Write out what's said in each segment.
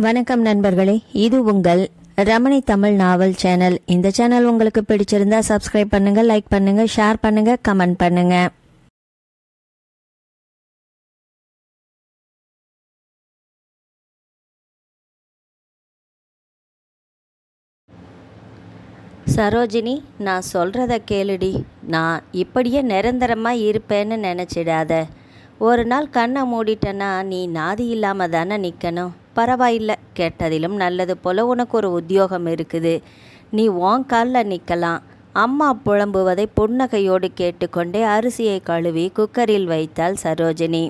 வணக்கம் நண்பர்களே, இது உங்கள் ரமணி தமிழ் நாவல் சேனல். இந்த சேனல் உங்களுக்கு பிடிச்சிருந்தா சப்ஸ்கிரைப் பண்ணுங்க, லைக் பண்ணுங்க, ஷேர் பண்ணுங்க, கமெண்ட் பண்ணுங்க. சரோஜினி, நான் சொல்கிறத கேளுடி. நான் இப்படியே நிரந்தரமாக இருப்பேன்னு நினச்சிடாத. ஒரு நாள் கண்ணை மூடிட்டேன்னா நீ நாதி இல்லாமல் தானே நிற்கணும். பரவாயில்ல, கேட்டதிலும் நல்லது போல் உனக்கு ஒரு உத்தியோகம் இருக்குது. நீ உன் காலில் நிற்கலாம். அம்மா புலம்புவதை புன்னகையோடு கேட்டுக்கொண்டே அரிசியை கழுவி குக்கரில் வைத்தாள் சரோஜினி.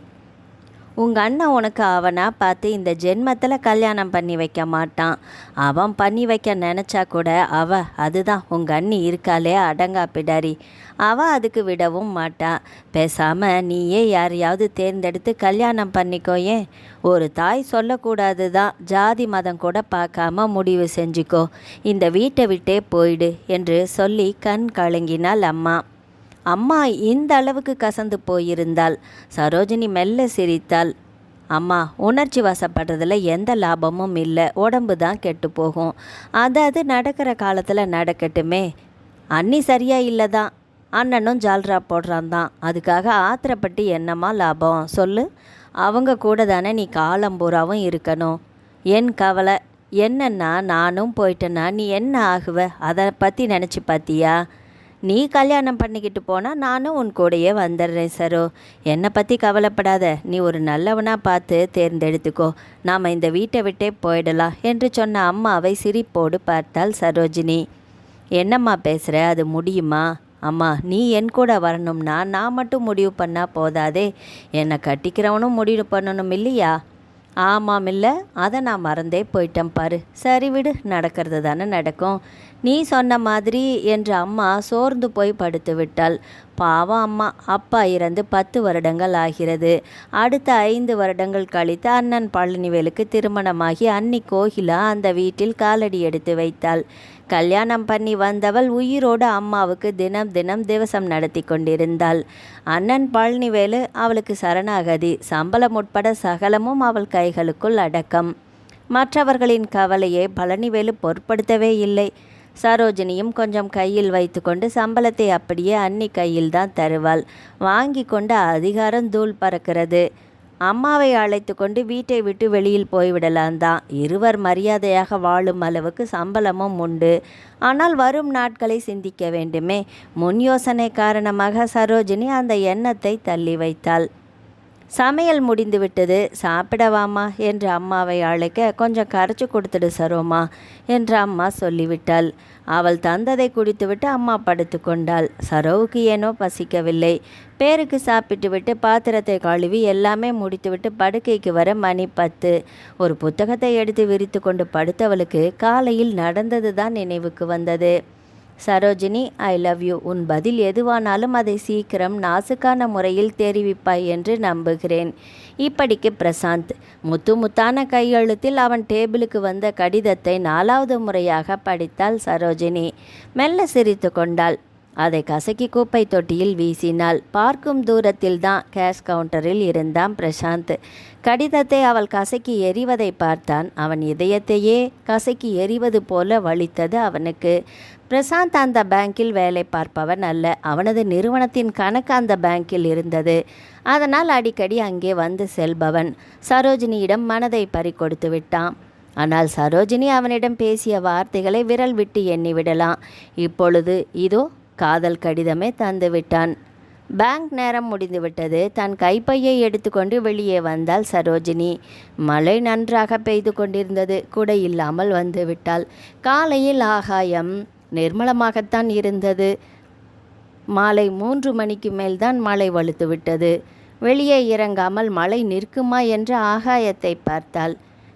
உங்கள் அண்ணன் உனக்கு அவனா பார்த்து இந்த ஜென்மத்தில் கல்யாணம் பண்ணி வைக்க மாட்டான். அவன் பண்ணி வைக்க நினச்சா கூட அதுதான் உங்கள் அண்ணி இருக்காளே அடங்கா பிடாரி, அதுக்கு விடவும் மாட்டான். பேசாமல் நீயே யாரையாவது தேர்ந்தெடுத்து கல்யாணம் பண்ணிக்கோயே. ஒரு தாய் சொல்லக்கூடாது தான், ஜாதி மதம் கூட பார்க்காம முடிவு செஞ்சுக்கோ. இந்த வீட்டை விட்டே போயிடு என்று சொல்லி கண் கலங்கினாள் அம்மா. அம்மா இந்த அளவுக்கு கசந்து போயிருந்தாள். சரோஜினி மெல்ல சிரித்தாள். அம்மா, உணர்ச்சி வசப்படுறதுல எந்த லாபமும் இல்லை, உடம்பு தான் கெட்டு போகும். அது நடக்கிற காலத்தில் நடக்கட்டுமே. அண்ணி சரியா இல்லை தான், அண்ணனும் ஜால்ரா போடுறான் தான். அதுக்காக ஆத்திரப்பட்டு என்னம்மா லாபம் சொல்லு? அவங்க கூட தானே நீ காலம்பூராவும் இருக்கணும். என் கவலை என்னன்னா, நானும் போயிட்டேன்னா நீ என்ன ஆகுவ? அதை பற்றி நினச்சி பார்த்தியா? நீ கல்யாணம் பண்ணிக்கிட்டு போனால் நானும் உன் கூடையே வந்துடுறேன் சரோ. என்னை பற்றி கவலைப்படாத. நீ ஒரு நல்லவனாக பார்த்து தேர்ந்தெடுத்துக்கோ. நாம் இந்த வீட்டை விட்டே போயிடலாம் என்று சொன்ன அம்மாவை சிரிப்போடு பார்த்தாள் சரோஜினி. என்னம்மா பேசுகிற? அது முடியுமா? அம்மா, நீ என் கூட வரணும்னா நான் மட்டும் முடிவு பண்ணால் போதாதே, என்னை கட்டிக்கிறவனும் முடிவு பண்ணணும் இல்லையா? ஆமாம், இல்லை, அதை நான் மறந்தே போயிட்டேன் பாரு. சரி விடு, நடக்கிறது தானே நடக்கும். நீ சொன்ன மாதிரி என்று அம்மா சோர்ந்து போய் படுத்து விட்டாள். பாவம் அம்மா. அப்பா இறந்து 10 வருடங்கள் ஆகிறது. அடுத்த 5 வருடங்கள் கழித்து அண்ணன் பழனிவேலுக்கு திருமணமாகி அன்னி கோகிலா அந்த வீட்டில் காலடி எடுத்து வைத்தாள். கல்யாணம் பண்ணி வந்தவள் உயிரோடு அம்மாவுக்கு தினம் தினம் திவசம் நடத்தி கொண்டிருந்தாள். அண்ணன் பழனிவேலு அவளுக்கு சரணாகதி. சம்பளம் உட்பட சகலமும் அவள் கைகளுக்குள் அடக்கம். மற்றவர்களின் கவலையை பழனிவேலு பொருட்படுத்தவே இல்லை. சரோஜினியும் கொஞ்சம் கையில் வைத்து கொண்டு சம்பளத்தை அப்படியே அன்னி கையில் தான் தருவாள். வாங்கி கொண்டு அதிகாரம் தூள் பறக்கிறது. அம்மாவை அழைத்து கொண்டு வீட்டை விட்டு வெளியில் போய்விடலாம் தான். இருவர் மரியாதையாக வாழும் அளவுக்கு சம்பளமும் உண்டு. ஆனால் வரும் நாட்களை சிந்திக்க வேண்டுமே. முன் யோசனை காரணமாக சரோஜினி அந்த எண்ணத்தை தள்ளி வைத்தாள். சமையல் முடிந்து விட்டது, சாப்பிடவாமா என்று அம்மாவை அழைக்க, கொஞ்சம் கரைச்சி கொடுத்துடு சரோமா என்று அம்மா சொல்லிவிட்டாள். அவள் தந்ததை குடித்துவிட்டு அம்மா படுத்து கொண்டாள். சரோவுக்கு ஏனோ பசிக்கவில்லை. பேருக்கு சாப்பிட்டு விட்டு பாத்திரத்தை கழுவி எல்லாமே முடித்துவிட்டு படுக்கைக்கு வர மணி 10. ஒரு புத்தகத்தை எடுத்து விரித்து கொண்டு படுத்தவளுக்கு காலையில் நடந்தது தான் நினைவுக்கு வந்தது. Sarojini, I love you. உன் பதில் எதுவானாலும் அதை சீக்கிரம் நாசுக்கான முறையில் தெரிவிப்பாய் என்று நம்புகிறேன். இப்படிக்கு பிரசாந்த். முத்தான கையெழுத்தில் அவன் டேபிளுக்கு வந்த கடிதத்தை 4வது முறையாக படித்தாள் சரோஜினி. மெல்ல சிரித்து கொண்டாள். அதை கசக்கி குப்பை தொட்டியில் வீசினாள். பார்க்கும் தூரத்தில் தான் கேஷ் கவுண்டரில் இருந்தான் பிரசாந்த். கடிதத்தை அவள் கசக்கி எறிவதை பார்த்தான். அவன் இதயத்தையே கசக்கி எறிவது போல வலித்தது அவனுக்கு. பிரசாந்த் அந்த பேங்கில் வேலை பார்ப்பவன் அல்ல. அவனது நிறுவனத்தின் கணக்கு அந்த பேங்கில் இருந்தது. அதனால் அடிக்கடி அங்கே வந்து செல்பவன். சரோஜினியிடம் மனதை பறிகொடுத்து விட்டான். ஆனால் சரோஜினி அவனிடம் பேசிய வார்த்தைகளை விரல் விட்டு எண்ணிவிடலாம். இப்பொழுது இதோ காதல் கடிதமே தந்து விட்டான். பேங்க் நேரம் முடிந்துவிட்டது. தன் கைப்பையை எடுத்துக்கொண்டு வெளியே வந்தாள் சரோஜினி. மழை நன்றாக பெய்து கொண்டிருந்தது. குடை இல்லாமல் வந்து விட்டாள். காலையில் ஆகாயம் நிர்மலமாகத்தான் இருந்தது. மாலை 3 மணிக்கு மேல்தான் மழை வலுத்து விட்டது. வெளியே இறங்காமல் மழை நிற்குமா என்று ஆகாயத்தை பார்த்தாள்.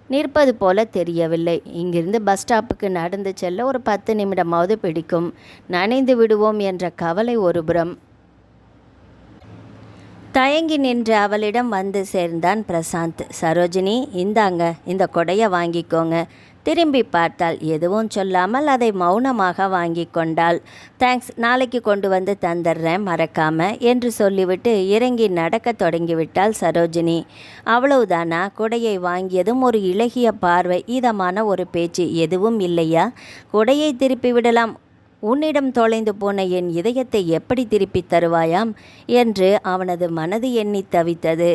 நிற்பது போல தெரியவில்லை. இங்கிருந்து பஸ் ஸ்டாப்புக்கு நடந்து செல்ல ஒரு 10 நிமிடமாவது பிடிக்கும். நனைந்து விடுவோம் என்ற கவலை ஒருபுறம். தயங்கி நின்று அவளிடம் வந்து சேர்ந்தான் பிரசாந்த். சரோஜினி, இந்தாங்க, இந்த கொடையை வாங்கிக்கோங்க. திரும்பி பார்த்தாள். எதுவும் சொல்லாமல் அதை மௌனமாக வாங்கி கொண்டாள். தேங்க்ஸ், நாளைக்கு கொண்டு வந்து தந்துடுறேன் மறக்காம என்று சொல்லிவிட்டு இறங்கி நடக்க தொடங்கிவிட்டாள் சரோஜினி. அவ்வளவுதானா? குடையை வாங்கியதும் ஒரு இளகிய பார்வை, இதமான ஒரு பேச்சு. எதுவும் இல்லையா? குடையை திருப்பி விடலாம். உன்னிடம் தொலைந்து போன என் இதயத்தை எப்படி திருப்பித் தருவாயாம் என்று அவனது மனது எண்ணி தவித்தது.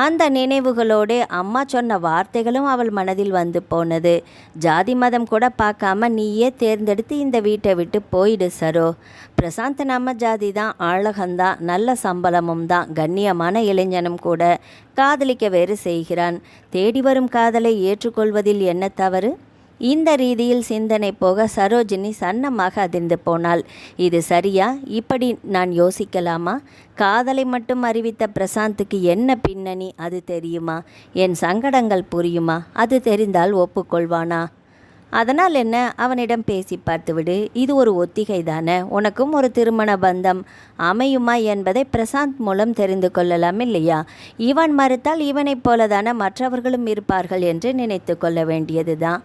அந்த நினைவுகளோடு அம்மா சொன்ன வார்த்தைகளும் அவள் மனதில் வந்து போனது. ஜாதி மதம் கூட பார்க்காம நீயே தேர்ந்தெடுத்து இந்த வீட்டை விட்டு போயிடு சரோ. பிரசாந்த் நம்ம ஜாதி தான், அழகந்தான், நல்ல சம்பளமும் தான், கண்ணியமான இளைஞனும் கூட. காதலிக்க வேறு செய்கிறான். தேடி வரும் காதலை ஏற்றுக்கொள்வதில் என்ன தவறு? இந்த ரீதியில் சிந்தனை போக சரோஜினி சன்னமாக அதிர்ந்து போனாள். இது சரியா? இப்படி நான் யோசிக்கலாமா? காதலை மட்டும் அறிவித்த பிரசாந்துக்கு என்ன பின்னணி அது தெரியுமா? என் சங்கடங்கள் புரியுமா? அது தெரிந்தால் ஒப்புக்கொள்வானா? அதனால் என்ன, அவனிடம் பேசி பார்த்துவிடு. இது ஒரு ஒத்திகை தானே. உனக்கும் ஒரு திருமண பந்தம் அமையுமா என்பதை பிரசாந்த் மூலம் தெரிந்து கொள்ளலாம் இல்லையா? இவன் மறுத்தால் இவனைப் போலதான மற்றவர்களும் இருப்பார்கள் என்று நினைத்து கொள்ள வேண்டியதுதான்.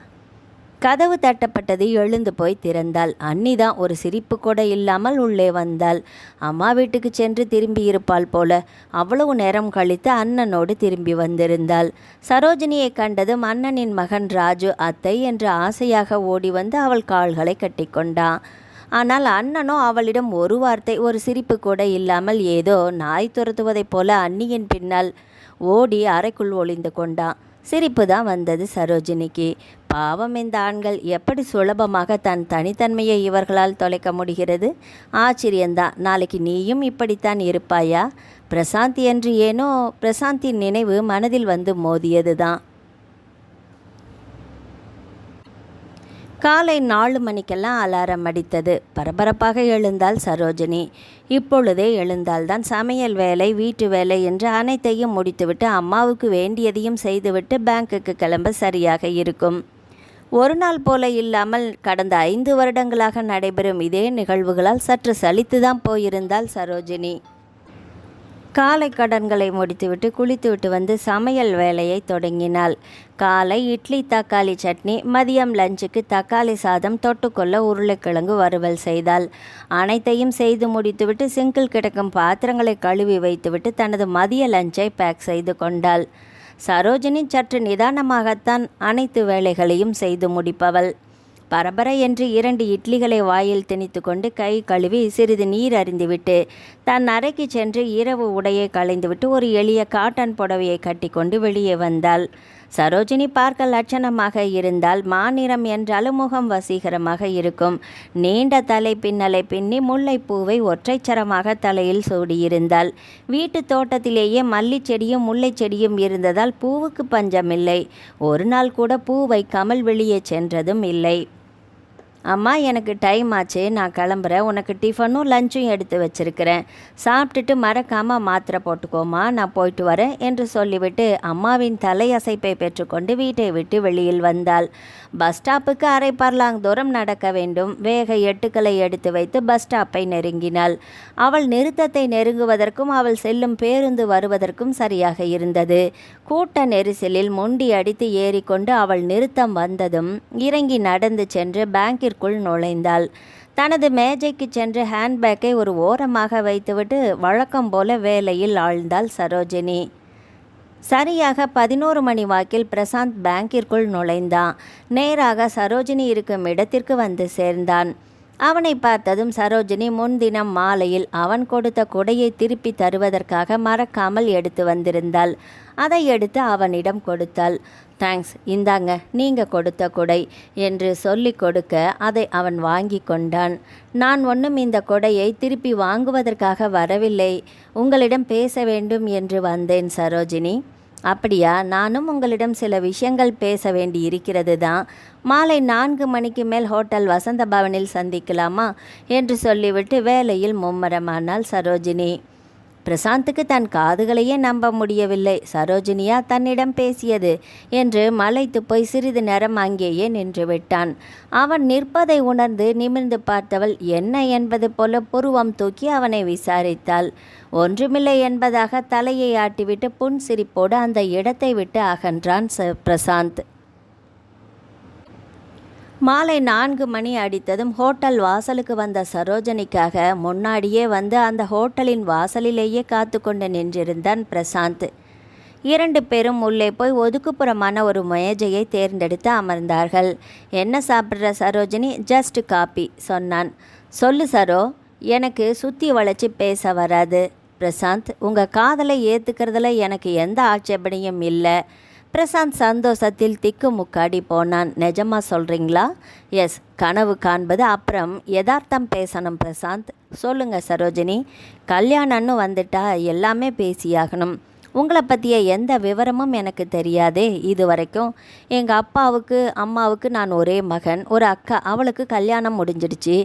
கதவு தட்டப்பட்டது. எழுந்து போய் திறந்தாள். அன்னிதான் ஒரு சிரிப்பு கூட இல்லாமல் உள்ளே வந்தாள். அம்மா வீட்டுக்கு சென்று திரும்பி இருப்பாள் போல. அவ்வளவு நேரம் கழித்து அண்ணனோடு திரும்பி வந்திருந்தாள். சரோஜினியை கண்டதும் அண்ணனின் மகன் ராஜு அத்தை என்று ஆசையாக ஓடி வந்து அவள் கால்களை கட்டிக்கொண்டான். ஆனால் அண்ணனோ அவளிடம் ஒரு வார்த்தை, ஒரு சிரிப்பு கூட இல்லாமல் ஏதோ நாய் துரத்துவதைப் போல அண்ணியின் பின்னால் ஓடி அறைக்குள் ஒளிந்து கொண்டான். சிரிப்பு தான் வந்தது சரோஜினிக்கு. பாவம், இந்த ஆண்கள் எப்படி சுலபமாக தன் தனித்தன்மையை இவர்களால் தொலைக்க முடிகிறது? ஆச்சரியந்தான். நாளைக்கு நீயும் இப்படித்தான் இருப்பாயா? பிரசாந்த் என்று ஏனோ பிரசாந்தின் நினைவு மனதில் வந்து மோதியது தான். காலை 4 மணிக்கெல்லாம் அலாரம் அடித்தது. பரபரப்பாக எழுந்தாள் சரோஜினி. இப்பொழுதே எழுந்தால்தான் சமையல் வேலை, வீட்டு வேலை என்று அனைத்தையும் முடித்துவிட்டு அம்மாவுக்கு வேண்டியதையும் செய்துவிட்டு பேங்க்குக்கு கிளம்ப சரியாக இருக்கும். ஒரு நாள் போல இல்லாமல் கடந்த 5 வருடங்களாக நடைபெறும் இதே நிகழ்வுகளால் சற்று சலித்துதான் போயிருந்தாள் சரோஜினி. காலை கடன்களை முடித்துவிட்டு குளித்துவிட்டு வந்து சமையல் வேலையை தொடங்கினாள். காலை இட்லி தக்காளி சட்னி, மதியம் லஞ்சுக்கு தக்காளி சாதம், தொட்டுக்கொள்ள உருளைக்கிழங்கு வறுவல் செய்தாள். அனைத்தையும் செய்து முடித்துவிட்டு சிங்கில் கிடக்கும் பாத்திரங்களை கழுவி வைத்துவிட்டு தனது மதிய லஞ்சை பேக் செய்து கொண்டாள். சரோஜினி சற்று நிதானமாகத்தான் அனைத்து வேலைகளையும் செய்து முடிப்பவள். பரபர என்று 2 இட்லிகளை வாயில் திணித்து கொண்டு கை கழுவி சிறிது நீர் அருந்திவிட்டு தன் அறைக்கு சென்று இரவு உடையை களைந்துவிட்டு ஒரு எளிய காட்டன் புடவையை கட்டிக்கொண்டு வெளியே வந்தாள். சரோஜினி பார்க்க லட்சணமாக இருந்தால், மாநிறம் என்றாலும் முகம் வசீகரமாக இருக்கும். நீண்ட தலை பின்னலை பின்னி முல்லைப்பூவை ஒற்றைச்சரமாக தலையில் சூடியிருந்தாள். வீட்டு தோட்டத்திலேயே மல்லிச் செடியும் முல்லை செடியும் இருந்ததால் பூவுக்கு பஞ்சமில்லை. ஒரு நாள் கூட பூ வைக்காமல் வெளியே சென்றதும் இல்லை. அம்மா, எனக்கு டைம் ஆச்சு, நான் கிளம்புறேன். உனக்கு டிஃபனும் லஞ்சும் எடுத்து வச்சிருக்கிறேன். சாப்பிட்டுட்டு மறக்காமல் மாத்திரை போட்டுக்கோமா, நான் போயிட்டு வரேன் என்று சொல்லிவிட்டு அம்மாவின் தலையசைப்பை பெற்றுக்கொண்டு வீட்டை விட்டு வெளியில் வந்தாள். பஸ் ஸ்டாப்புக்கு அரை பர்லாங் தூரம் நடக்க வேண்டும். வேக எட்டுக்களை எடுத்து வைத்து பஸ் ஸ்டாப்பை நெருங்கினாள். அவள் நிறுத்தத்தை நெருங்குவதற்கும் அவள் செல்லும் பேருந்து வருவதற்கும் சரியாக இருந்தது. கூட்ட நெரிசலில் முண்டி அடித்து ஏறிக்கொண்டு அவள் நிறுத்தம் வந்ததும் இறங்கி நடந்து சென்று பேங்கிற்கு நுழைந்தாள். தனது மேஜைக்கு சென்று ஹேண்ட்பேக்கை ஒரு ஓரமாக வைத்துவிட்டு வழக்கம் போல வேலையில் ஆழ்ந்தாள் சரோஜினி. சரியாக 11 மணி வாக்கில் பிரசாந்த் பேங்கிற்குள் நுழைந்தான். நேராக சரோஜினி இருக்கும் இடத்திற்கு வந்து சேர்ந்தான். அவனை பார்த்ததும் சரோஜினி முன்தினம் மாலையில் அவன் கொடுத்த குடையை திருப்பி தருவதற்காக மறக்காமல் எடுத்து வந்திருந்தாள். அதை எடுத்து அவனிடம் கொடுத்தாள். தேங்க்ஸ், இந்தாங்க நீங்கள் கொடுத்த குடை என்று சொல்லி கொடுக்க அதை அவன் வாங்கி கொண்டான். நான் ஒன்றும் இந்த கொடையை திருப்பி வாங்குவதற்காக வரவில்லை, உங்களிடம் பேச வேண்டும் என்று வந்தேன் சரோஜினி. அப்படியா? நானும் உங்களிடம் சில விஷயங்கள் பேச வேண்டி இருக்கிறது தான். மாலை 4 மணிக்கு மேல் ஹோட்டல் வசந்த பவனில் சந்திக்கலாமா என்று சொல்லிவிட்டு வேலையில் மும்மரமானாள் சரோஜினி. பிரசாந்துக்கு தன் காதுகளையே நம்ப முடியவில்லை. சரோஜினியா தன்னிடம் பேசியது என்று மலைத்து போய் சிறிது நேரம் அங்கேயே நின்று விட்டான். அவன் நிற்பதை உணர்ந்து நிமிர்ந்து பார்த்தவள் என்ன என்பது போல புருவம் தூக்கி அவனை விசாரித்தாள். ஒன்றுமில்லை என்பதாக தலையை ஆட்டிவிட்டு புன்சிரிப்போடு அந்த இடத்தை விட்டு அகன்றான் பிரசாந்த். மாலை 4 மணி அடித்ததும் ஹோட்டல் வாசலுக்கு வந்த சரோஜனிக்காக முன்னாடியே வந்து அந்த ஹோட்டலின் வாசலிலேயே காத்து கொண்டு நின்றிருந்தான் பிரசாந்த். 2 பேரும் உள்ளே போய் ஒதுக்குப்புறமான ஒரு மேஜையை தேர்ந்தெடுத்து அமர்ந்தார்கள். என்ன சாப்பிட்ற சரோஜினி? ஜஸ்ட் காப்பி சொன்னான். சொல்லு சரோ, எனக்கு சுற்றி வளைச்சி பேச வராது. பிரசாந்த், உங்கள் காதலை ஏற்றுக்கிறதுல எனக்கு எந்த ஆட்சேபனையும் இல்லை. பிரசாந்த் சந்தோஷத்தில் திக்கு முக்காடி போனான். நிஜமா சொல்கிறீங்களா? எஸ். கனவு காண்பது அப்புறம் யதார்த்தம் பேசணும் பிரசாந்த். சொல்லுங்க சரோஜினி, கல்யாணம்னு வந்துட்டா எல்லாமே பேசியாகணும். உங்களை பற்றிய எந்த விவரமும் எனக்கு தெரியாதே. இது வரைக்கும் எங்கள் அப்பாவுக்கு அம்மாவுக்கு நான் ஒரே மகன், ஒரு அக்கா. அவளுக்கு கல்யாணம் முடிஞ்சிடுச்சு.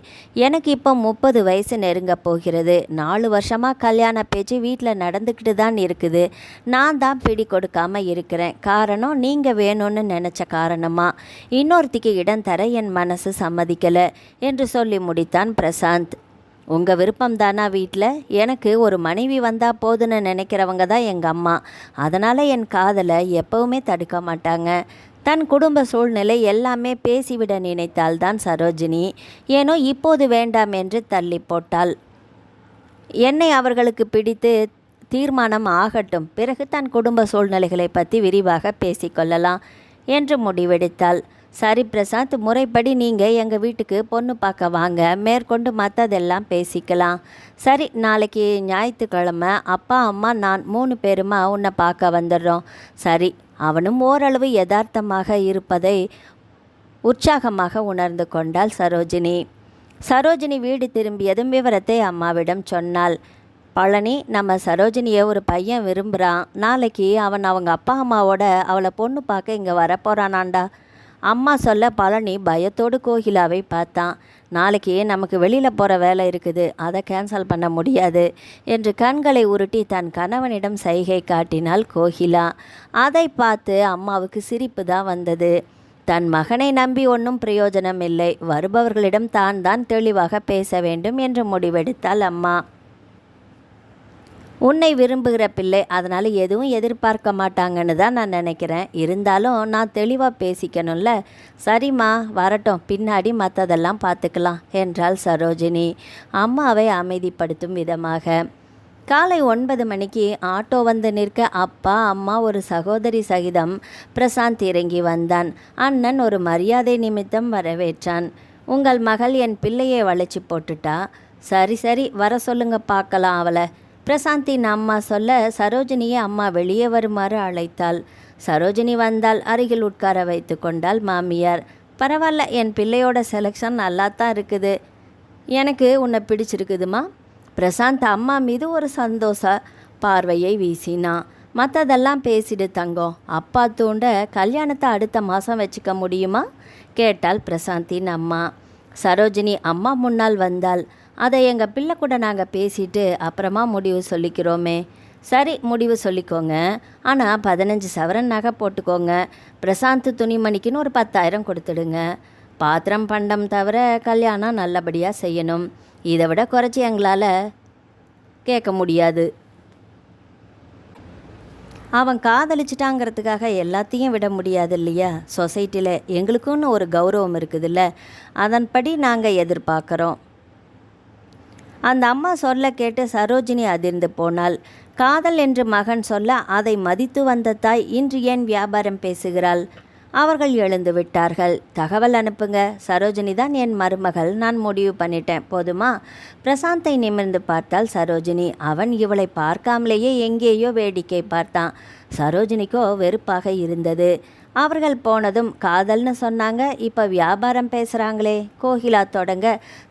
எனக்கு இப்போ 30 வயசு நெருங்க போகிறது. 4 வருஷமாக கல்யாண பேச்சு வீட்டில் நடந்துக்கிட்டு தான் இருக்குது. நான் தான் பிடி கொடுக்காமல் இருக்கிறேன். காரணம், நீங்கள் வேணும்னு நினச்ச காரணமாக இன்னொருத்திக்கு இடம் தர என் மனசு சம்மதிக்கலை என்று சொல்லி முடித்தான் பிரசாந்த். உங்கள் விருப்பம் தானா வீட்டில்? எனக்கு ஒரு மனைவி வந்தால் போதுன்னு நினைக்கிறவங்க தான் எங்கள் அம்மா. அதனால் என் காதலை எப்போவுமே தடுக்க மாட்டாங்க. தன் குடும்ப சூழ்நிலை எல்லாமே பேசிவிட நினைத்தால்தான் சரோஜினி ஏனோ இப்போது வேண்டாம் என்று தள்ளி போட்டாள். என்னை அவர்களுக்கு பிடித்து தீர்மானம் ஆகட்டும், பிறகு தன் குடும்ப சூழ்நிலைகளை பற்றி விரிவாக பேசிக்கொள்ளலாம் என்று முடிவெடுத்தாள். சரி பிரசாந்த், முறைப்படி நீங்கள் எங்கள் வீட்டுக்கு பொண்ணு பார்க்க வாங்க, மேற்கொண்டு மற்றதெல்லாம் பேசிக்கலாம். சரி, நாளைக்கு ஞாயிற்றுக்கிழமை அப்பா அம்மா நான் 3 பேருமா உன்னை பார்க்க வந்துடுறோம். சரி. அவனும் ஓரளவு யதார்த்தமாக இருப்பதை உற்சாகமாக உணர்ந்து கொண்டாள் சரோஜினி. சரோஜினி வீடு திரும்பியதும் விவரத்தை அம்மாவிடம் சொன்னாள். பழனி, நம்ம சரோஜினியை ஒரு பையன் விரும்புகிறான். நாளைக்கு அவன் அவங்க அப்பா அம்மாவோட அவளை பொண்ணு பார்க்க இங்கே வரப்போகிறானாண்டா. அம்மா சொல்ல பழனி பயத்தோடு கோகிலாவை பார்த்தான். நாளைக்கு நமக்கு வெளியில் போகிற வேலை இருக்குது, அதை கேன்சல் பண்ண முடியாது என்று கண்களை உருட்டி தன் கணவனிடம் சைகை காட்டினாள் கோகிலா. அதை பார்த்து அம்மாவுக்கு சிரிப்பு தான் வந்தது. தன் மகனை நம்பி ஒன்றும் பிரயோஜனம் இல்லை, வருபவர்களிடம் தான் தெளிவாக பேச வேண்டும் என்று முடிவெடுத்தாள் அம்மா. உன்னை விரும்புகிற பிள்ளை, அதனால் எதுவும் எதிர்பார்க்க மாட்டாங்கன்னு தான் நான் நினைக்கிறேன். இருந்தாலும் நான் தெளிவாக பேசிக்கணும்ல. சரிம்மா, வரட்டும், பின்னாடி மற்றதெல்லாம் பார்த்துக்கலாம் என்றாள் சரோஜினி அம்மாவை அமைதிப்படுத்தும் விதமாக. காலை 9 மணிக்கு ஆட்டோ வந்து நிற்க அப்பா அம்மா ஒரு சகோதரி சகிதம் பிரசாந்த் இறங்கி வந்தான். அண்ணன் ஒரு மரியாதை நிமித்தம் வரவேற்றான். உங்கள் மகள் என் பிள்ளையை வளைச்சி போட்டுட்டா. சரி சரி, வர சொல்லுங்க, பார்க்கலாம் அவளை. பிரசாந்தின் அம்மா சொல்ல சரோஜினியை அம்மா வெளியே வருமாறு அழைத்தாள். சரோஜினி வந்தால் அருகில் உட்கார வைத்து கொண்டாள் மாமியார். பரவாயில்ல, என் பிள்ளையோட செலெக்ஷன் நல்லா தான் இருக்குது. எனக்கு உன்னை பிடிச்சிருக்குதுமா. பிரசாந்த் அம்மா மீது ஒரு சந்தோஷ பார்வையை வீசினான். மற்றதெல்லாம் பேசிடு தங்கம். அப்பா தூண்ட கல்யாணத்தை அடுத்த மாதம் வச்சுக்க முடியுமா கேட்டாள் பிரசாந்தின் அம்மா. சரோஜினி அம்மா முன்னால் வந்தாள். அதை எங்கள் பிள்ளை கூட நாங்கள் பேசிட்டு அப்புறமா முடிவு சொல்லிக்கிறோமே. சரி, முடிவு சொல்லிக்கோங்க. ஆனால் 15 சவரன் நகை போட்டுக்கோங்க. பிரசாந்த் துணிமணிக்குன்னு ஒரு 10,000 கொடுத்துடுங்க. பாத்திரம் பண்டம் தவிர கல்யாணம் நல்லபடியாக செய்யணும். இதை விட குறைச்சி எங்களால் கேட்க முடியாது. அவன் காதலிச்சிட்டாங்கிறதுக்காக எல்லாத்தையும் விட முடியாது இல்லையா? சொசைட்டியில் எங்களுக்குன்னு ஒரு கௌரவம் இருக்குதுல்ல, அதன்படி நாங்கள் எதிர்பார்க்குறோம். அந்த அம்மா சொல்ல கேட்டு சரோஜினி அதிர்ந்து போனாள். காதல் என்று மகன் சொல்ல அதை மதித்து வந்த தாய் இன்று ஏன் வியாபாரம் பேசுகிறாள்? அவர்கள் எழுந்து விட்டார்கள். தகவல் அனுப்புங்க. சரோஜினி தான் என் மருமகள், நான் முடிவு பண்ணிட்டேன், போதுமா? பிரசாந்தை நிமிர்ந்து பார்த்தாள் சரோஜினி. அவன் இவளை பார்க்காமலேயே எங்கேயோ வேடிக்கை பார்த்தான். சரோஜினிக்கோ வெறுப்பாக இருந்தது. அவர்கள் போனதும் காதல்னு சொன்னாங்க, இப்போ வியாபாரம் பேசுகிறாங்களே. கோகிலா தொடங்க,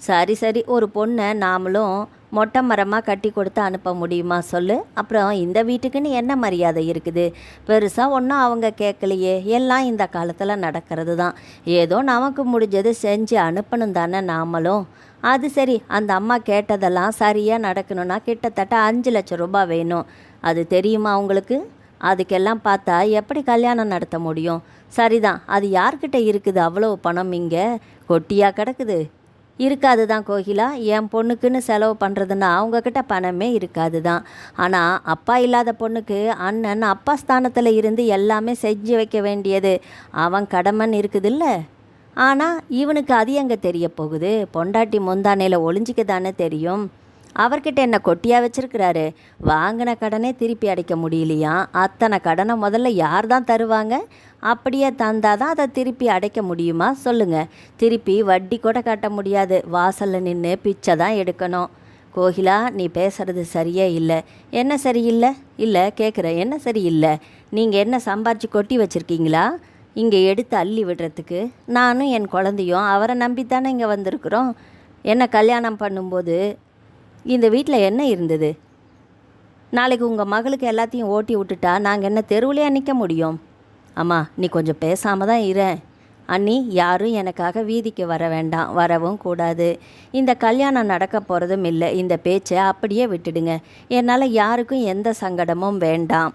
சரி சரி, ஒரு பொண்ணை நாமளும் மொட்டை மரமாக கட்டி கொடுத்து அனுப்ப முடியுமா சொல்லு? அப்புறம் இந்த வீட்டுக்குன்னு என்ன மரியாதை இருக்குது? பெருசாக ஒன்றும் அவங்க கேட்கலையே. எல்லாம் இந்த காலத்தில் நடக்கிறது தான். ஏதோ நமக்கு முடிஞ்சது செஞ்சு அனுப்பணும் தானே நாமளும். அது சரி, அந்த அம்மா கேட்டதெல்லாம் சரியாக நடக்கணும்னா கிட்டத்தட்ட 5 லட்சம் ரூபாய் வேணும். அது தெரியுமா உங்களுக்கு? அதுக்கெல்லாம் பார்த்தா எப்படி கல்யாணம் நடத்த முடியும்? சரிதான், அது யார்கிட்ட இருக்குது அவ்வளோ பணம்? இங்கே கொட்டியாக கிடக்குது. இருக்காது தான் கோகிலா. என் பொண்ணுக்குன்னு செலவு பண்ணுறதுன்னா அவங்கக்கிட்ட பணமே இருக்காது தான். ஆனால் அப்பா இல்லாத பொண்ணுக்கு அண்ணன் அப்பா ஸ்தானத்தில் இருந்து எல்லாமே செஞ்சு வைக்க வேண்டியது அவன் கடமைன்னு இருக்குதில்ல. ஆனால் இவனுக்கு அது எங்கே தெரிய போகுது? பொண்டாட்டி முந்தானையில் ஒளிஞ்சிக்க தானே தெரியும். அவர்கிட்ட என்ன கொட்டியாக வச்சுருக்கிறாரு? வாங்கின கடனே திருப்பி அடைக்க முடியலையா? அத்தனை கடனை முதல்ல யார் தான் தருவாங்க? அப்படியே தந்தால் தான் அதை திருப்பி அடைக்க முடியுமா சொல்லுங்கள்? திருப்பி வட்டி கூட கட்ட முடியாது. வாசலில் நின்று பிச்சை தான் எடுக்கணும். கோகிலா, நீ பேசுகிறது சரியே இல்லை. என்ன சரியில்லை? இல்லை கேட்குறேன், என்ன சரியில்லை? நீங்கள் என்ன சம்பாரித்து கொட்டி வச்சுருக்கீங்களா இங்கே எடுத்து அள்ளி விடுறதுக்கு? நானும் என் குழந்தையும் அவரை நம்பித்தானே இங்கே வந்திருக்கிறோம். என்ன கல்யாணம் பண்ணும்போது இந்த வீட்டில் என்ன இருந்தது? நாளைக்கு உங்கள் மகளுக்கு எல்லாத்தையும் ஓட்டி விட்டுட்டா நாங்கள் என்ன தெருவிலையா நிற்க முடியும்? அம்மா, நீ கொஞ்சம் பேசாமல் தான் இரு. அண்ணி, யாரும் எனக்காக வீதிக்கு வர வேண்டாம், வரவும் கூடாது. இந்த கல்யாணம் நடக்க போகிறதும் இல்லை. இந்த பேச்சை அப்படியே விட்டுடுங்க. என்னால் யாருக்கும் எந்த சங்கடமும் வேண்டாம்.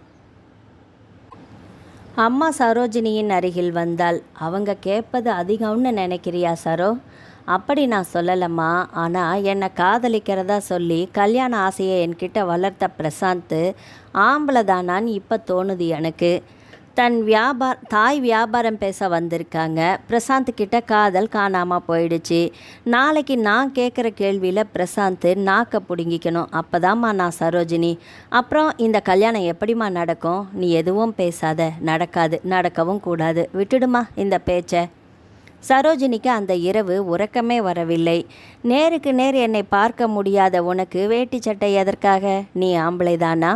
அம்மா சரோஜினியின் அருகில் வந்தாள். அவங்க கேட்பது அதிகம்னு நினைக்கிறியா சரோ? அப்படி நான் சொல்லலம்மா. ஆனால் என்னை காதலிக்கிறதா சொல்லி கல்யாண ஆசையை என்கிட்ட வளர்த்த பிரசாந்த் ஆம்பளை தானான்னு இப்போ தோணுது எனக்கு. தன் தாய் வியாபாரம் பேச வந்திருக்காங்க. பிரசாந்த் கிட்ட காதல் காணாமல் போயிடுச்சு. நாளைக்கு நான் கேட்குற கேள்வியில் பிரசாந்த் நாக்கை பிடுங்கிக்கணும். அப்போதாம்மா நான் சரோஜினி. அப்புறம் இந்த கல்யாணம் எப்படிம்மா நடக்கும்? நீ எதுவும் பேசாத. நடக்காது, நடக்கவும் கூடாது. விட்டுடுமா இந்த பேச்சை. சரோஜினிக்கு அந்த இரவு உறக்கமே வரவில்லை. நேருக்கு நேர் என்னை பார்க்க முடியாத உனக்கு வேட்டி சட்டை எதற்காக? நீ ஆம்பளைதானா?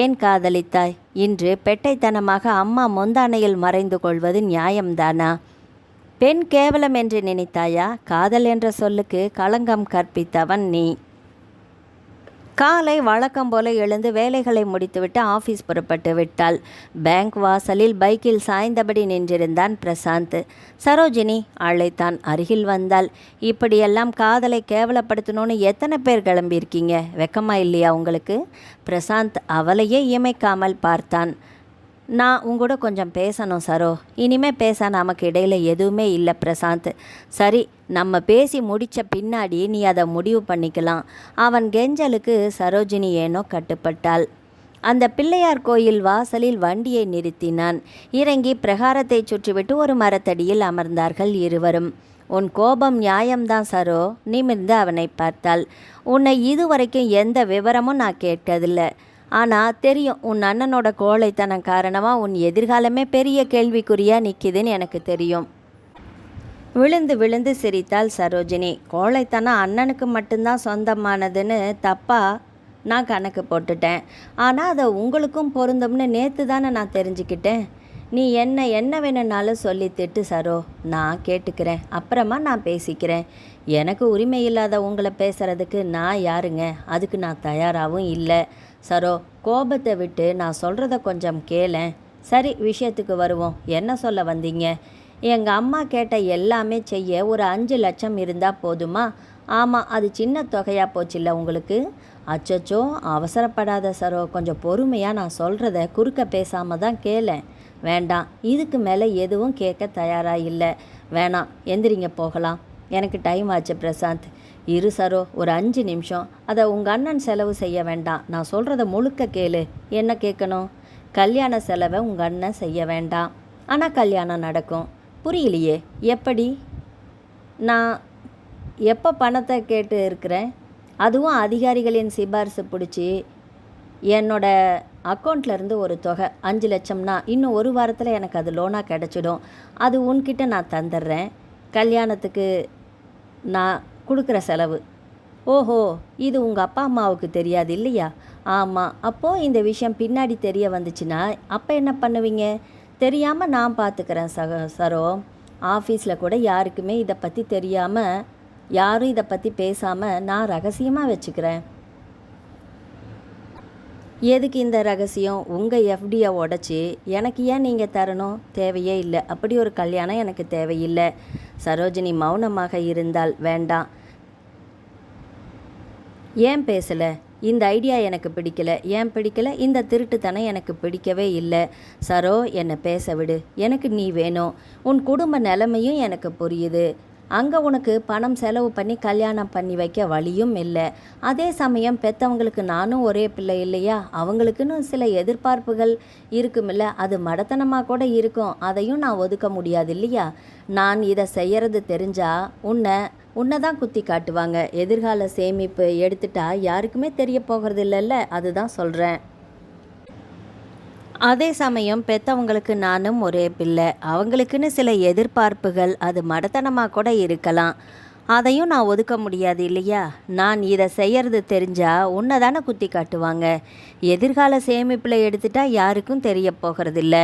ஏன் காதலித்தாய்? இன்று பெட்டைத்தனமாக அம்மா முந்தானையில் மறைந்து கொள்வது நியாயம்தானா? பெண் கேவலம் என்று நினைத்தாயா? காதல் என்ற சொல்லுக்கு களங்கம் கற்பித்தவன் நீ. காலை வழக்கம் போல எழுந்து வேலைகளை முடித்துவிட்டு ஆஃபீஸ் புறப்பட்டு விட்டாள். பேங்க் வாசலில் பைக்கில் சாய்ந்தபடி நின்றிருந்தான் பிரசாந்த். சரோஜினி அழைத்தான். அருகில் வந்தாள். இப்படியெல்லாம் காதலை கேவலப்படுத்தணும்னு எத்தனை பேர் கிளம்பியிருக்கீங்க? வெக்கமா இல்லையா உங்களுக்கு? பிரசாந்த் அவளையே இமைக்காமல் பார்த்தான். நான் உங்கூட கொஞ்சம் பேசணும் சரோ. இனிமே பேச நமக்கு இடையில் எதுவுமே இல்லை பிரசாந்த். சரி, நம்ம பேசி முடித்த பின்னாடி நீ அதை முடிவு பண்ணிக்கலாம். அவன் கெஞ்சலுக்கு சரோஜினி ஏனோ கட்டுப்பட்டாள். அந்த பிள்ளையார் கோயில் வாசலில் வண்டியை நிறுத்தினான். இறங்கி பிரகாரத்தை சுற்றிவிட்டு ஒரு மரத்தடியில் அமர்ந்தார்கள் இருவரும். உன் கோபம் நியாயம்தான் சரோ. நிமிர்ந்து அவனை பார்த்தாள். உன்னை இதுவரைக்கும் எந்த விவரமும் நான் கேட்டதில்லை. ஆனால் தெரியும், உன் அண்ணனோட கோழைத்தனம் காரணமாக உன் எதிர்காலமே பெரிய கேள்விக்குறியாக நிற்கிதுன்னு எனக்கு தெரியும். விழுந்து விழுந்து சிரித்தாள் சரோஜினி. கோழைத்தனம் அண்ணனுக்கு மட்டும்தான் சொந்தமானதுன்னு தப்பாக நான் கணக்கு போட்டுட்டேன். ஆனால் அதை உங்களுக்கும் பொருந்தும்னு நேற்று தானே நான் தெரிஞ்சுக்கிட்டேன். நீ என்ன வேணும்னாலும் சொல்லி திட்டு சரோ, நான் கேட்டுக்கிறேன். அப்புறமா நான் பேசிக்கிறேன். எனக்கு உரிமை இல்லாத உங்களை பேசுகிறதுக்கு நான் யாருங்க? அதுக்கு நான் தயாராகவும் இல்லை. சரோ, கோபத்தை விட்டு நான் சொல்கிறத கொஞ்சம் கேளேன். சரி, விஷயத்துக்கு வருவோம். என்ன சொல்ல வந்தீங்க? எங்கள் அம்மா கேட்ட எல்லாமே செய்ய ஒரு 5 லட்சம் இருந்தால் போதுமா? ஆமாம், அது சின்ன தொகையாக போச்சில்ல உங்களுக்கு? அச்சச்சோ, அவசரப்படாத சரோ. கொஞ்சம் பொறுமையாக நான் சொல்கிறத குறுக்க பேசாமல் தான் கேளேன். வேண்டாம், இதுக்கு மேலே எதுவும் கேட்க தயாராக இல்லை. வேணாம், எந்திரிங்க போகலாம். எனக்கு டைம் ஆச்சு பிரசாந்த். இரு சரோ, ஒரு 5 நிமிஷம். அதை உங்கள் அண்ணன் செலவு செய்ய வேண்டாம். நான் சொல்கிறத முழுக்க கேளு. என்ன கேட்கணும்? கல்யாண செலவை உங்கள் அண்ணன் செய்ய வேண்டாம். ஆனால் கல்யாணம் நடக்கும். புரியலையே, எப்படி? நான் எப்போ பணத்தை கேட்டு இருக்கிறேன்? அதுவும் அதிகாரிகளின் சிபாரிசு பிடிச்சி என்னோட அக்கௌண்ட்லேருந்து ஒரு தொகை 5 லட்சம்னா இன்னும் ஒரு வாரத்தில் எனக்கு அது லோனாக கிடச்சிடும். அது உன்கிட்ட நான் தந்துடுறேன். கல்யாணத்துக்கு நான் கொடுக்குற செலவு. ஓஹோ, இது உங்கள் அப்பா அம்மாவுக்கு தெரியாது இல்லையா? ஆமாம். அப்போது இந்த விஷயம் பின்னாடி தெரிய வந்துச்சுன்னா அப்போ என்ன பண்ணுவீங்க? தெரியாமல் நான் பார்த்துக்கிறேன் சரோ. ஆஃபீஸில் கூட யாருக்குமே இதை பற்றி தெரியாமல், யாரும் இதை பற்றி பேசாமல் நான் ரகசியமாக வச்சுக்கிறேன். எதுக்கு இந்த ரகசியம்? உங்கள் எஃப்டியை உடச்சி எனக்கு ஏன் நீங்கள் தரணும்? தேவையே இல்லை. அப்படி ஒரு கல்யாணம் எனக்கு தேவையில்லை. சரோஜினி மௌனமாக இருந்தால். வேண்டாம். ஏன் பேசலை? இந்த ஐடியா எனக்கு பிடிக்கல. ஏன் பிடிக்கல? இந்த திருட்டுத்தனம் எனக்கு பிடிக்கவே இல்லை. சரோ, என்னை பேச விடு. எனக்கு நீ வேணும். உன் குடும்ப நிலைமையும் எனக்கு புரியுது. அங்கே உனக்கு பணம் செலவு பண்ணி கல்யாணம் பண்ணி வைக்க வழியும் இல்லை. அதே சமயம் பெற்றவங்களுக்கு நானும் ஒரே பிள்ளை இல்லையா, அவங்களுக்குன்னு சில எதிர்பார்ப்புகள் இருக்குமில்ல, அது மடத்தனமாக கூட இருக்கும். அதையும் நான் ஒதுக்க முடியாது இல்லையா. நான் இதை செய்யறது தெரிஞ்சா உன்னை தான் குத்தி காட்டுவாங்க. எதிர்கால சேமிப்பு எடுத்துட்டா யாருக்குமே தெரிய போகிறது இல்லைல்ல, அதுதான் சொல்கிறேன். அதே சமயம் பெற்றவங்களுக்கு நானும் ஒரே பிள்ளை, அவங்களுக்குன்னு சில எதிர்பார்ப்புகள் அது மடத்தனமாக கூட இருக்கலாம். அதையும் நான் ஒதுக்க முடியாது இல்லையா. நான் இதை செய்யறது தெரிஞ்சா உன்னை தானே குத்தி காட்டுவாங்க. எதிர்கால சேமிப்பில் எடுத்துட்டா யாருக்கும் தெரிய போகிறதில்ல.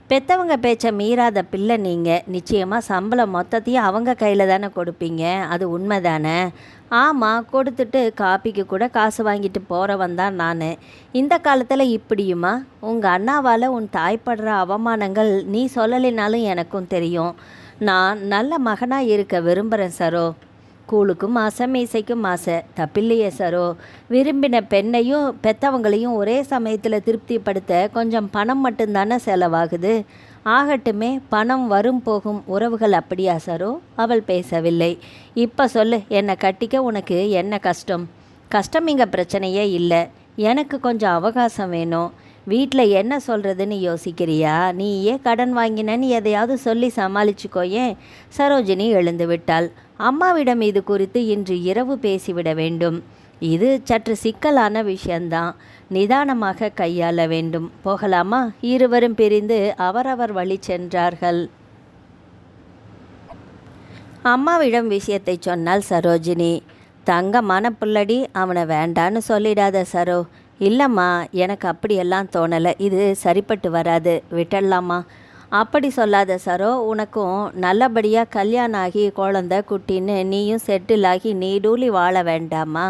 பெற்றவங்க பேச்சை மீறாத பிள்ளை நீங்கள். நிச்சயமாக சம்பளம் மொத்தத்தையும் அவங்க கையில் தானே கொடுப்பீங்க, அது உண்மை தானே? ஆமாம், கொடுத்துட்டு காப்பிக்கு கூட காசு வாங்கிட்டு போகிறவன் தான் நான். இந்த காலத்தில் இப்படியுமா? உங்கள் அண்ணாவால் உன் தாய்ப்படுற அவமானங்கள் நீ சொல்லலைனாலும் எனக்கும் தெரியும். நான் நல்ல மகனாக இருக்க விரும்புகிறேன் சரோ. கூழுக்கும் ஆசை, மீசைக்கும் ஆசை, தப்பில்லையே சரோ. விரும்பின பெண்ணையும் பெற்றவங்களையும் ஒரே சமயத்தில் திருப்திப்படுத்த கொஞ்சம் பணம் மட்டும்தானே செலவாகுது. ஆகட்டுமே, பணம் வரும் போகும் உறவுகள் அப்படியா சரோ? அவள் பேசவில்லை. இப்போ சொல்லு, என்னை கட்டிக்க உனக்கு என்ன கஷ்டம்? கஷ்டம் இங்கே பிரச்சனையே இல்லை. எனக்கு கொஞ்சம் அவகாசம் வேணும். வீட்டில் என்ன சொல்கிறதுன்னு யோசிக்கிறியா? நீயே கடன் வாங்கினேன்னு எதையாவது சொல்லி சமாளிச்சுக்கோயேன். சரோஜினி எழுந்து விட்டாள். அம்மாவிடம் இது குறித்து இன்று இரவு பேசிவிட வேண்டும். இது சற்று சிக்கலான விஷயந்தான், நிதானமாக கையாள வேண்டும். போகலாமா? இருவரும் பிரிந்து அவரவர் வழி சென்றார்கள். அம்மாவிடம் விஷயத்தை சொன்னாள் சரோஜினி. தங்கமான புள்ளடி, அவனை வேண்டான்னு சொல்லிடாத சரோ. இல்லைம்மா, எனக்கு அப்படியெல்லாம் தோணலை. இது சரிப்பட்டு வராது, விட்டுடலாமா? அப்படி சொல்லாத சரோ. உனக்கும் நல்லபடியாக கல்யாணம் ஆகி குழந்த குட்டின்னு நீயும் செட்டில் ஆகி நீடூழி வாழ வேண்டாமா?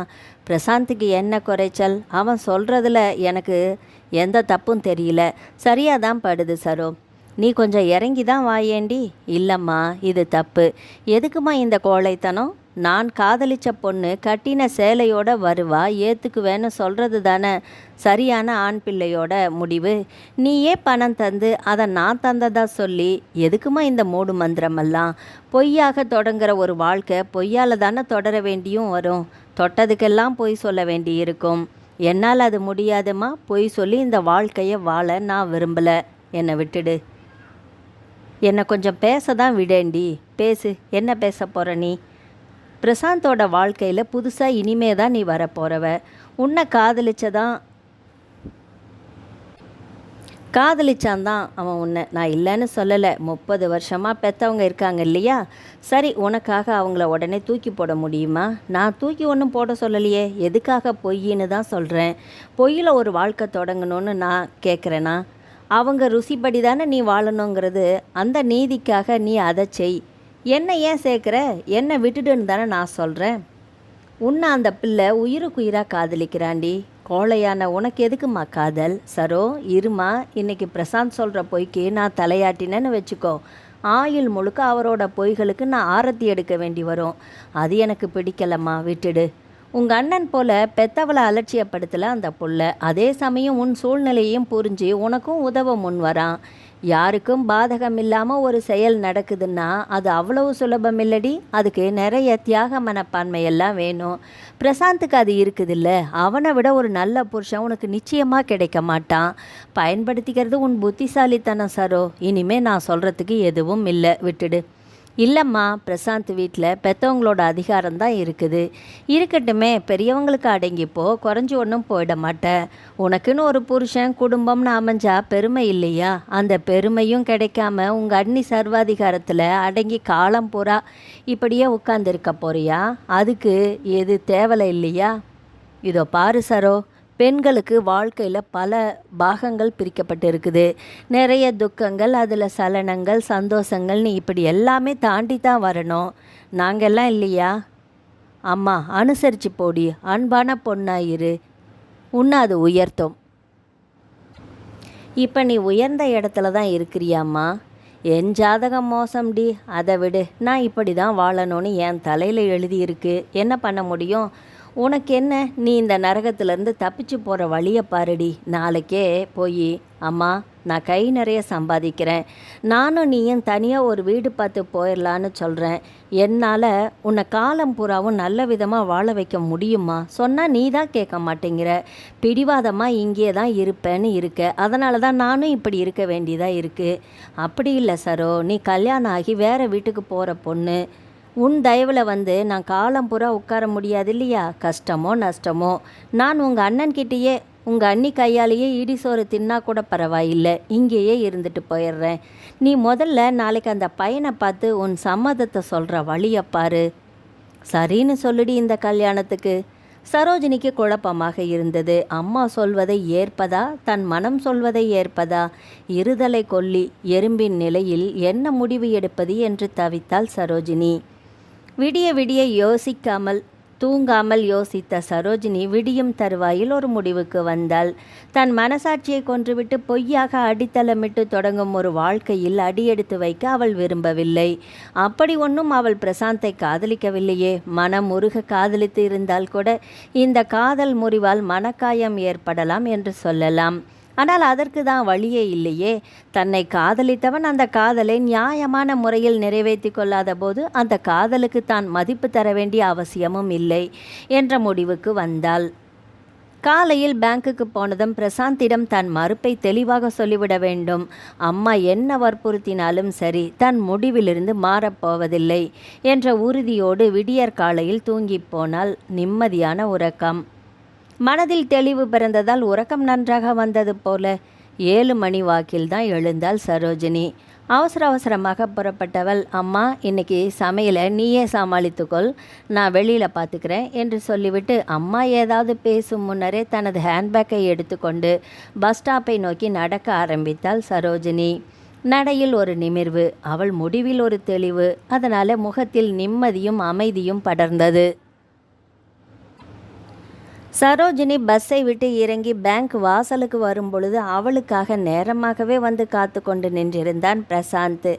பிரசாந்துக்கு என்ன குறைச்சல்? அவன் சொல்கிறதுல எனக்கு எந்த தப்பும் தெரியல. சரியாக தான் படுது சரோ. நீ கொஞ்சம் இறங்கி தான் வாயேண்டி. இல்லைம்மா, இது தப்பு. எதுக்குமா இந்த கோழைத்தனம்? நான் காதலிச்ச பொண்ணு கட்டின சேலையோட வருவா, ஏற்றுக்குவேன்னு சொல்கிறது தானே சரியான ஆண் பிள்ளையோட முடிவு. நீயே பணம் தந்து அதை நான் தந்ததா சொல்லி எதுக்குமா இந்த மூடு மந்திரமெல்லாம்? பொய்யாக தொடங்குற ஒரு வாழ்க்கை பொய்யால் தானே தொடர வேண்டியும் வரும். தொட்டதுக்கெல்லாம் பொய் சொல்ல வேண்டி இருக்கும். என்னால் அது முடியாதுமா. பொய் சொல்லி இந்த வாழ்க்கையை வாழ நான் விரும்பலை. என்னை விட்டுடு. என்னை கொஞ்சம் பேச தான் விடேண்டி. பேசு. என்ன பேச போகிற நீ? பிரசாந்தோட வாழ்க்கையில் புதுசாக இனிமே தான் நீ வரப்போகிறவ. உன்னை காதலிச்சான்தான் அவன் உன்னை. நான் இல்லைன்னு சொல்லலை. 30 வருஷமாக பெற்றவங்க இருக்காங்க இல்லையா? சரி, உனக்காக அவங்கள உடனே தூக்கி போட முடியுமா? நான் தூக்கி ஒன்றும் போட சொல்லலையே. எதுக்காக பொய்ன்னு தான் சொல்கிறேன். பொய்யில் ஒரு வாழ்க்கை தொடங்கணும்னு நான் கேட்குறேன்னா, அவங்க ருசிப்படி தானே நீ வாழணுங்கிறது. அந்த நீதிக்காக நீ அதை செய். என்னை ஏன் சேர்க்குற? என்னை விட்டுடுன்னு தானே நான் சொல்கிறேன். உன்னை அந்த பிள்ளை உயிருக்குயிராக காதலிக்கிறாண்டி. கோழையான உனக்கு எதுக்குமா காதல்? சரோ, இருமா. இன்றைக்கி பிரசாந்த் சொல்கிற பொய்க்கு நான் தலையாட்டினேன்னு வச்சுக்கோ. ஆயுள் முழுக்க அவரோட பொய்களுக்கு நான் ஆரத்தி எடுக்க வேண்டி வரும். அது எனக்கு பிடிக்கலம்மா, விட்டுடு. உங்கள் அண்ணன் போல் பெத்தவளை அலட்சியப்படுத்தலை அந்த புள்ள. அதே சமயம் உன் சூழ்நிலையும் புரிஞ்சு உனக்கும் உதவ முன் வரான். யாருக்கும் பாதகம் இல்லாமல் ஒரு செயல் நடக்குதுன்னா அது அவ்வளவு சுலபம் இல்லடி. அதுக்கு நிறைய தியாக மனப்பான்மையெல்லாம் வேணும். பிரசாந்துக்கு அது இருக்குதில்ல. அவனை விட ஒரு நல்ல புருஷன் உனக்கு நிச்சயமாக கிடைக்க மாட்டான். பயன்படுத்திக்கிறது உன் புத்திசாலித்தனம் சரோ. இனிமேல் நான் சொல்கிறதுக்கு எதுவும் இல்லை, விட்டுடு. இல்லைம்மா, பிரசாந்த் வீட்டில் பெற்றவங்களோட அதிகாரம்தான் இருக்குது. இருக்கட்டுமே, பெரியவங்களுக்கு அடங்கிப்போ, குறைஞ்சி ஒன்றும் போயிட மாட்டேன். உனக்குன்னு ஒரு புருஷன் குடும்பம்னு அமைஞ்சா பெருமை இல்லையா? அந்த பெருமையும் கிடைக்காம உங்கள் அண்ணி சர்வாதிகாரத்தில் அடங்கி காலம் பூரா இப்படியே உட்கார்ந்துருக்க போறியா? அதுக்கு எது தேவலை இல்லையா? இதோ பாரு சரோ, பெண்களுக்கு வாழ்க்கையில் பல பாகங்கள் பிரிக்கப்பட்டு இருக்குது. நிறைய துக்கங்கள், அதில் சலனங்கள், சந்தோஷங்கள்னு இப்படி எல்லாமே தாண்டி தான் வரணும். நாங்கள்லாம் இல்லையா? அம்மா, அனுசரித்து போடி. அன்பான பொண்ணாயிரு. உன்னை அது உயர்த்தும். இப்போ நீ உயர்ந்த இடத்துல தான் இருக்கிறியாம்மா. என் ஜாதகம் மோசம்டி. அதை விடு. நான் இப்படி தான் வாழணும்னு என் தலையில் எழுதியிருக்கு. என்ன பண்ண முடியும்? உனக்கு என்ன, நீ இந்த நரகத்திலேருந்து தப்பிச்சு போகிற வழியை பாருடி. நாளைக்கே போய் அம்மா நான் கை நிறைய சம்பாதிக்கிறேன், நானும் நீயும் தனியாக ஒரு வீடு பார்த்து போயிடலான்னு சொல்கிறேன், என்னால் உன்னை காலம் பூராவும் நல்ல விதமாக வாழ வைக்க முடியுமா? சொன்னால் நீ தான் கேட்க மாட்டேங்கிற, பிடிவாதமாக இங்கே தான் இருப்பேன்னு இருக்க, அதனால தான் நானும் இப்படி இருக்க வேண்டியதாக இருக்குது. அப்படி இல்லை சரோ, நீ கல்யாணம் ஆகி வேறு வீட்டுக்கு போகிற பொண்ணு, உன் தயவில் நான் காலம் பூரா உட்கார முடியாது இல்லையா? கஷ்டமோ நஷ்டமோ நான் உங்கள் அண்ணன்கிட்டேயே உங்கள் அண்ணி கையாலேயே இடிசோறு தின்னா கூட பரவாயில்லை, இங்கேயே இருந்துட்டு போயிடுறேன். நீ முதல்ல நாளைக்கு அந்த பையனை பார்த்து உன் சம்மதத்தை சொல்கிற வழியை பாரு. சரின்னு சொல்லுடி இந்த கல்யாணத்துக்கு. சரோஜினிக்கு குழப்பமாக இருந்தது. அம்மா சொல்வதை ஏற்பதா, தன் மனம் சொல்வதை ஏற்பதா? இருதலை கொல்லி எறும்பின் நிலையில் என்ன முடிவு எடுப்பது என்று தவித்தாள் சரோஜினி. விடிய விடிய யோசிக்காமல் தூங்காமல் யோசித்த சரோஜினி விடியும் தருவாயில் ஒரு முடிவுக்கு வந்தாள். தன் மனசாட்சியை கொன்றுவிட்டு பொய்யாக அடித்தளமிட்டு தொடங்கும் ஒரு வாழ்க்கையில் அடியெடுத்து வைக்க அவள் விரும்பவில்லை. அப்படி ஒன்றும் அவள் பிரசாந்தை காதலிக்கவில்லையே. மனம் உருக காதலித்து இருந்தால் கூட இந்த காதல் முறிவால் மனக்காயம் ஏற்படலாம் என்று சொல்லலாம். ஆனால் அதற்கு தான் வழியே இல்லையே. தன்னை காதலித்தவன் அந்த காதலை நியாயமான முறையில் நிறைவேற்றி கொள்ளாத போது அந்த காதலுக்கு தான் மதிப்பு தர வேண்டிய அவசியமும் இல்லை என்ற முடிவுக்கு வந்தாள். காலையில் பேங்குக்கு போனதும் பிரசாந்திடம் தன் மறுப்பை தெளிவாக சொல்லிவிட வேண்டும். அம்மா என்ன வற்புறுத்தினாலும் சரி, தன் முடிவிலிருந்து மாறப்போவதில்லை என்ற உறுதியோடு விடியற் காலையில் தூங்கி போனால் நிம்மதியான உறக்கம். மனதில் தெளிவு பிறந்ததால் உறக்கம் நன்றாக வந்தது போல 7 மணி வாக்கில் தான் எழுந்தாள் சரோஜினி. அவசர அவசரமாக புறப்பட்டவள், அம்மா இன்னைக்கு சமையலை நீயே சமாளித்துக்கொள், நான் வெளியில் பார்த்துக்கிறேன் என்று சொல்லிவிட்டு அம்மா ஏதாவது பேசும் முன்னரே தனது ஹேண்ட்பேக்கை எடுத்துக்கொண்டு பஸ் ஸ்டாப்பை நோக்கி நடக்க ஆரம்பித்தாள் சரோஜினி. நடையில் ஒரு நிமிர்வு, அவள் முடிவில் ஒரு தெளிவு, அதனால் முகத்தில் நிம்மதியும் அமைதியும் படர்ந்தது. சரோஜினி பஸ்ஸை விட்டு இறங்கி பேங்க் வாசலுக்கு வரும்பொழுது அவளுக்காக நேரமாகவே வந்து காத்து கொண்டு நின்றிருந்தான் பிரசாந்த்.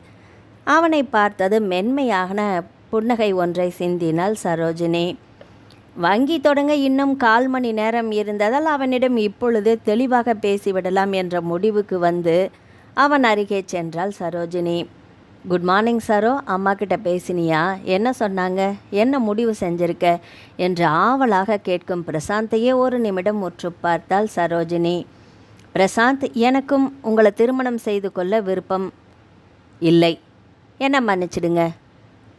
அவனை பார்த்தது மென்மையான புன்னகை ஒன்றை சிந்தினாள் சரோஜினி. வங்கி தொடங்க இன்னும் 1/4 மணி நேரம் இருந்ததால் அவனிடம் இப்பொழுது தெளிவாக பேசிவிடலாம் என்ற முடிவுக்கு வந்து அவன் அருகே சென்றாள் சரோஜினி. குட் மார்னிங் சரோ, அம்மா கிட்ட பேசினியா? என்ன சொன்னாங்க? என்ன முடிவு செஞ்சிருக்க என்று ஆவலாக கேட்கும் பிரசாந்தையே ஒரு நிமிடம் உற்று பார்த்தாள் சரோஜினி. பிரசாந்த், எனக்கும் உங்களை திருமணம் செய்து கொள்ள விருப்பம் இல்லை, என்ன மன்னிச்சிடுங்க.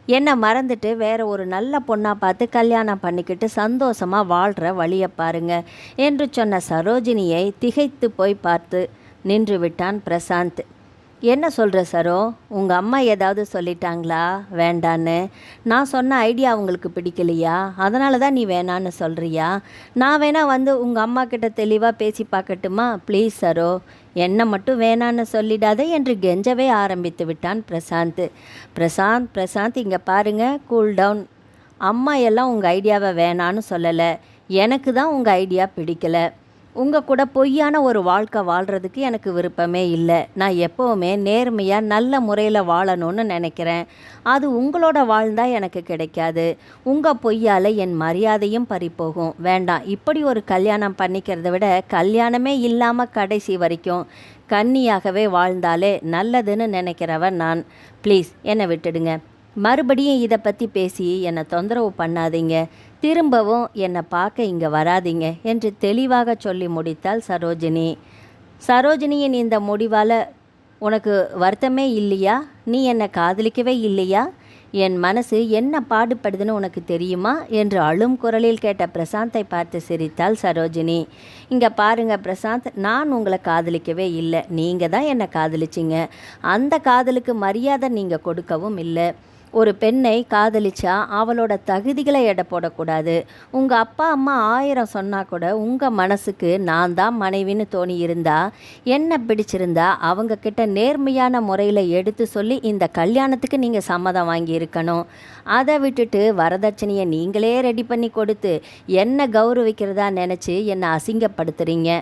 என்னை மறந்துட்டு வேற ஒரு நல்ல பொண்ணாக பார்த்து கல்யாணம் பண்ணிக்கிட்டு சந்தோஷமாக வாழ்கிற வழியை பாருங்க என்று சொன்ன சரோஜினியை திகைத்து போய் பார்த்து நின்று விட்டான் பிரசாந்த். என்ன சொல்கிற சரோ, உங்கள் அம்மா ஏதாவது சொல்லிட்டாங்களா வேண்டான்னு? நான் சொன்ன ஐடியா அவங்களுக்கு பிடிக்கலையா? அதனால தான் நீ வேணான்னு சொல்கிறியா? நான் வேணா வந்து உங்கள் அம்மா கிட்ட தெளிவாக பேசி பார்க்கட்டுமா? ப்ளீஸ் சரோ, என்னை மட்டும் வேணான்னு சொல்லிடாதே என்று கெஞ்சவே ஆரம்பித்து விட்டான் பிரசாந்த். பிரசாந்த் இங்கே பாருங்கள், கூல் டவுன். அம்மா எல்லாம் உங்கள் ஐடியாவை வேணான்னு சொல்லலை, எனக்கு தான் உங்கள் ஐடியா பிடிக்கலை. உங்கள் கூட பொய்யான ஒரு வாழ்க்கை வாழ்கிறதுக்கு எனக்கு விருப்பமே இல்லை. நான் எப்போவுமே நேர்மையாக நல்ல முறையில் வாழணும்னு நினைக்கிறேன். அது உங்களோட வாழ்ந்தால் எனக்கு கிடைக்காது. உங்கள் பொய்யால் என் மரியாதையும் பறிப்போகும். வேண்டாம், இப்படி ஒரு கல்யாணம் பண்ணிக்கிறத விட கல்யாணமே இல்லாமல் கடைசி வரைக்கும் கன்னியாகவே வாழ்ந்தாலே நல்லதுன்னு நினைக்கிறவன் நான். ப்ளீஸ் என்னை விட்டுடுங்க. மறுபடியும் இதை பற்றி பேசி என்னை தொந்தரவு பண்ணாதீங்க. திரும்பவும் என்னை பார்க்க இங்கே வராதீங்க என்று தெளிவாக சொல்லி முடித்தாள் சரோஜினி. சரோஜினியின் இந்த முடிவால் உனக்கு வருத்தமே இல்லையா? நீ என்னை காதலிக்கவே இல்லையா? என் மனசு என்ன பாடுபடுதுன்னு உனக்கு தெரியுமா என்று அழும் குரலில் கேட்ட பிரசாந்தை பார்த்து சிரித்தாள் சரோஜினி. இங்கே பாருங்க பிரசாந்த், நான் உங்களை காதலிக்கவே இல்லை, நீங்கள் தான் என்னை காதலிச்சிங்க. அந்த காதலுக்கு மரியாதை நீங்கள் கொடுக்கவும் இல்லை. ஒரு பெண்ணை காதலிச்சா அவளோட தகுதிகளை எடை போடக்கூடாது. உங்கள் அப்பா அம்மா 1000 சொன்னால் கூட உங்கள் மனசுக்கு நான் தான் மனைவின்னு தோணி இருந்தா, என்ன பிடிச்சிருந்தா அவங்கக்கிட்ட நேர்மையான முறையில் எடுத்து சொல்லி இந்த கல்யாணத்துக்கு நீங்கள் சம்மதம் வாங்கி இருக்கணும். அதை விட்டுட்டு வரதட்சணையை நீங்களே ரெடி பண்ணி கொடுத்து என்ன கௌரவிக்கிறதா நினச்சி என்னை அசிங்கப்படுத்துகிறீங்க.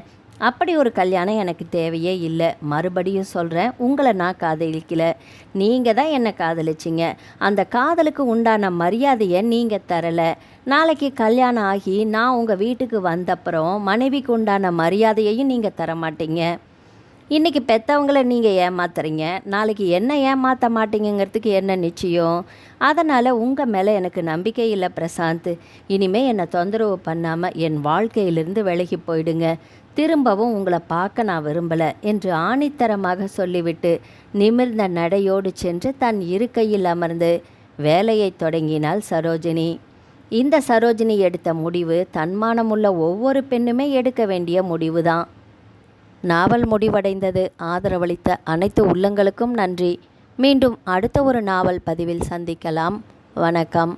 அப்படி ஒரு கல்யாணம் எனக்கு தேவையே இல்லை. மறுபடியும் சொல்கிறேன், உங்களை நான் காதலிக்கலை, நீங்கள் தான் என்னை காதலிச்சிங்க. அந்த காதலுக்கு உண்டான மரியாதையை நீங்கள் தரலை. நாளைக்கு கல்யாணம் ஆகி நான் உங்கள் வீட்டுக்கு வந்தப்புறம் மனைவிக்கு உண்டான மரியாதையையும் நீங்கள் தர மாட்டீங்க. இன்றைக்கி பெற்றவங்கள நீங்கள் ஏமாத்துறீங்க, நாளைக்கு என்ன ஏமாற்ற மாட்டீங்கிறதுக்கு என்ன நிச்சயம்? அதனால் உங்கள் மேலே எனக்கு நம்பிக்கை இல்லை பிரசாந்த். இனிமேல் என்னை தொந்தரவு பண்ணாமல் என் வாழ்க்கையிலிருந்து விலகி போயிடுங்க. திரும்பவும் உங்களை பார்க்க நான் விரும்பலை என்று ஆணித்தரமாக சொல்லிவிட்டு நிமிர்ந்த நடையோடு சென்று தன் இருக்கையில் அமர்ந்து வேலையை தொடங்கினாள் சரோஜினி. இந்த சரோஜினி எடுத்த முடிவு தன்மானமுள்ள ஒவ்வொரு பெண்ணுமே எடுக்க வேண்டிய முடிவுதான். நாவல் முடிவடைந்தது. ஆதரவளித்த அனைத்து உள்ளங்களுக்கும் நன்றி. மீண்டும் அடுத்த ஒரு நாவல் பதிவில் சந்திக்கலாம். வணக்கம்.